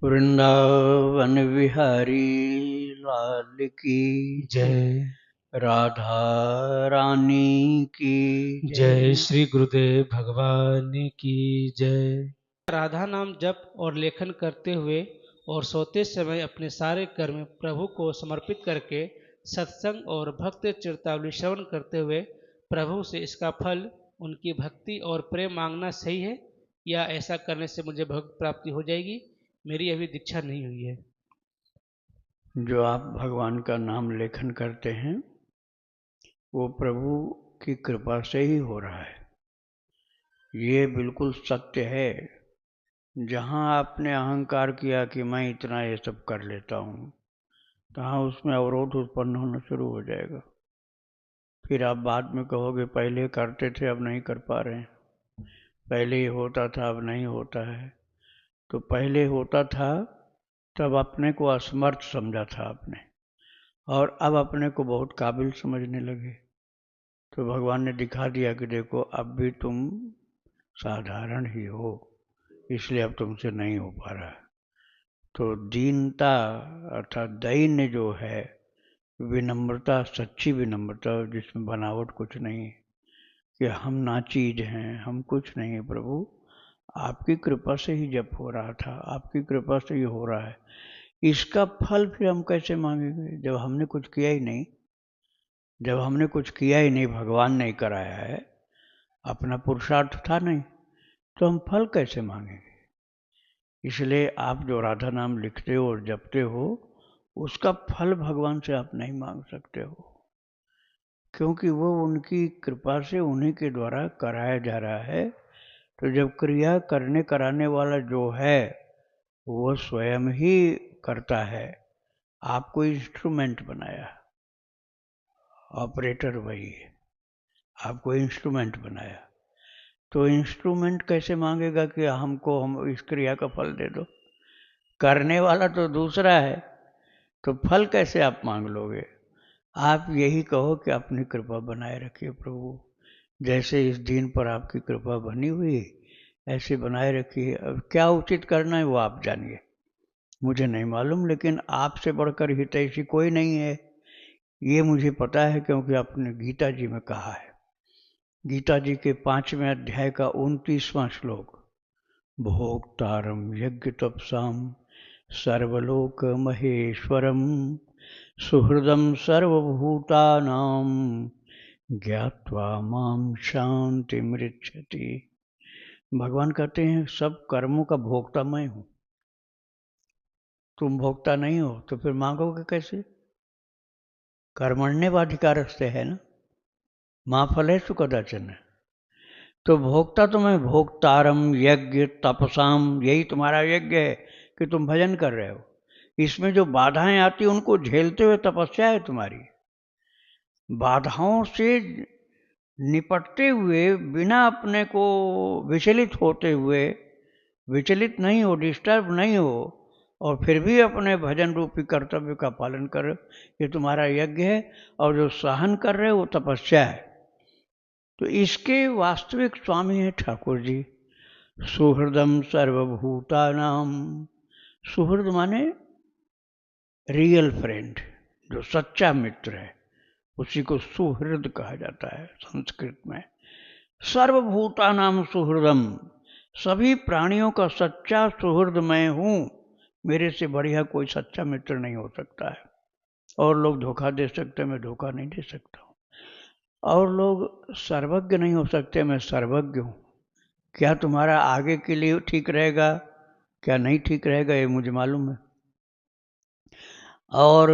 वृंदावन विहारी लाल की जय। राधा रानी की जय श्री गुरुदेव भगवान की जय। राधा नाम जप और लेखन करते हुए और सोते समय अपने सारे कर्म प्रभु को समर्पित करके सत्संग और भक्त चरितावली श्रवण करते हुए प्रभु से इसका फल उनकी भक्ति और प्रेम मांगना सही है, या ऐसा करने से मुझे भक्त प्राप्ति हो जाएगी? मेरी अभी दीक्षा नहीं हुई है। जो आप भगवान का नाम लेखन करते हैं वो प्रभु की कृपा से ही हो रहा है। ये बिल्कुल सत्य है। जहाँ आपने अहंकार किया कि मैं इतना ये सब कर लेता हूँ, तहाँ उसमें अवरोध उत्पन्न होना शुरू हो जाएगा। फिर आप बाद में कहोगे पहले करते थे अब नहीं कर पा रहे हैं, पहले ही होता था अब नहीं होता है। तो पहले होता था तब अपने को असमर्थ समझा था आपने, और अब अपने को बहुत काबिल समझने लगे। तो भगवान ने दिखा दिया कि देखो अब भी तुम साधारण ही हो, इसलिए अब तुमसे नहीं हो पा रहा। तो दीनता अर्थात दैन्य जो है, विनम्रता, सच्ची विनम्रता जिसमें बनावट कुछ नहीं कि हम नाचीज हैं, हम कुछ नहीं है प्रभु, आपकी कृपा से ही जप हो रहा था, आपकी कृपा से ही हो रहा है। इसका फल फिर हम कैसे मांगेंगे जब हमने कुछ किया ही नहीं? जब हमने कुछ किया ही नहीं, भगवान ने कराया है, अपना पुरुषार्थ था नहीं, तो हम फल कैसे मांगेंगे? इसलिए आप जो राधा नाम लिखते हो और जपते हो, उसका फल भगवान से आप नहीं मांग सकते हो, क्योंकि वो उनकी कृपा से उन्हीं के द्वारा कराया जा रहा है। तो जब क्रिया करने कराने वाला जो है वो स्वयं ही करता है, आपको इंस्ट्रूमेंट बनाया, ऑपरेटर वही है, आपको इंस्ट्रूमेंट बनाया। तो इंस्ट्रूमेंट कैसे मांगेगा कि हमको हम इस क्रिया का फल दे दो? करने वाला तो दूसरा है, तो फल कैसे आप मांग लोगे? आप यही कहो कि अपनी कृपा बनाए रखिए प्रभु, जैसे इस दिन पर आपकी कृपा बनी हुई ऐसे बनाए रखिए। अब क्या उचित करना है वो आप जानिए, मुझे नहीं मालूम, लेकिन आपसे बढ़कर हितैषी कोई नहीं है, ये मुझे पता है, क्योंकि आपने गीता जी में कहा है। गीता जी के 5वें अध्याय का 29वां श्लोक, भोक्तारम यज्ञ तपसाम सर्वलोक महेश्वरम सुहृदम सर्वभूतानाम ज्ञात्वा माम शांति मृच्छति। भगवान कहते हैं सब कर्मों का भोक्ता मैं हूं। तुम भोक्ता नहीं हो तो फिर मांगोगे कैसे? कर्मण्येवाधिकारस्ते है ना, माँ फलेषु कदाचन। तो भोक्ता तो मैं, भोक्तारम यज्ञ तपसाम, यही तुम्हारा यज्ञ है कि तुम भजन कर रहे हो। इसमें जो बाधाएं आती उनको झेलते हुए तपस्या है तुम्हारी। बाधाओं से निपटते हुए, बिना अपने को विचलित होते हुए, विचलित नहीं हो, डिस्टर्ब नहीं हो, और फिर भी अपने भजन रूपी कर्तव्य का पालन करो, ये तुम्हारा यज्ञ है। और जो सहन कर रहे हो वो तपस्या है। तो इसके वास्तविक स्वामी है ठाकुर जी। सुहृदम सर्वभूतानाम, सुहृद माने रियल फ्रेंड, जो सच्चा मित्र है, उसी को सुहृद कहा जाता है संस्कृत में। सर्वभूतानाम सुहृदम, सभी प्राणियों का सच्चा सुहृद मैं हूँ। मेरे से बढ़िया कोई सच्चा मित्र नहीं हो सकता है। और लोग धोखा दे सकते, मैं धोखा नहीं दे सकता हूँ। और लोग सर्वज्ञ नहीं हो सकते, मैं सर्वज्ञ हूँ। क्या तुम्हारा आगे के लिए ठीक रहेगा, क्या नहीं ठीक रहेगा, ये मुझे मालूम है। और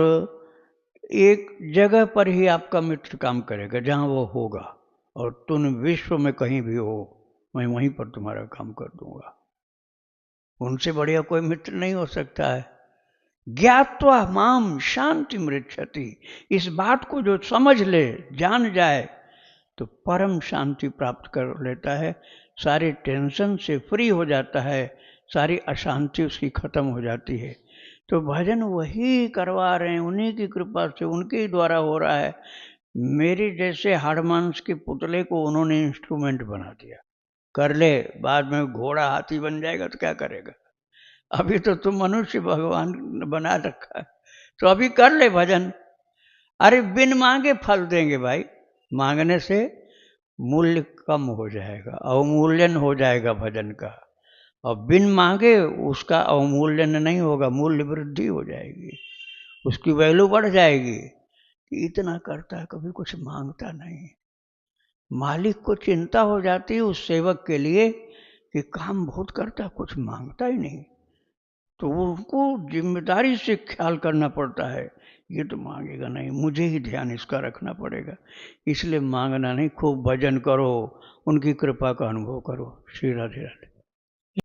एक जगह पर ही आपका मित्र काम करेगा जहाँ वो होगा, और तुम विश्व में कहीं भी हो, मैं वहीं पर तुम्हारा काम कर दूंगा। उनसे बढ़िया कोई मित्र नहीं हो सकता है। ज्ञात्वा माम शांति मृच्छति, इस बात को जो समझ ले, जान जाए, तो परम शांति प्राप्त कर लेता है, सारे टेंशन से फ्री हो जाता है, सारी अशांति उसकी खत्म हो जाती है। तो भजन वही करवा रहे हैं, उन्हीं की कृपा से, उनके द्वारा हो रहा है। मेरे जैसे हाड़ मांस के पुतले को उन्होंने इंस्ट्रूमेंट बना दिया। कर ले, बाद में घोड़ा हाथी बन जाएगा तो क्या करेगा? अभी तो तुम मनुष्य भगवान बना रखा है, तो अभी कर ले भजन। अरे बिन मांगे फल देंगे भाई, मांगने से मूल्य कम हो जाएगा, अवमूल्यन हो जाएगा भजन का। और बिन मांगे उसका अवमूल्यन नहीं होगा, मूल्य वृद्धि हो जाएगी, उसकी वैल्यू बढ़ जाएगी कि इतना करता है, कभी कुछ मांगता नहीं। मालिक को चिंता हो जाती है उस सेवक के लिए कि काम बहुत करता, कुछ मांगता ही नहीं, तो उनको जिम्मेदारी से ख्याल करना पड़ता है, ये तो मांगेगा नहीं, मुझे ही ध्यान इसका रखना पड़ेगा। इसलिए मांगना नहीं, खूब भजन करो, उनकी कृपा का अनुभव करो। श्री राधे राधे।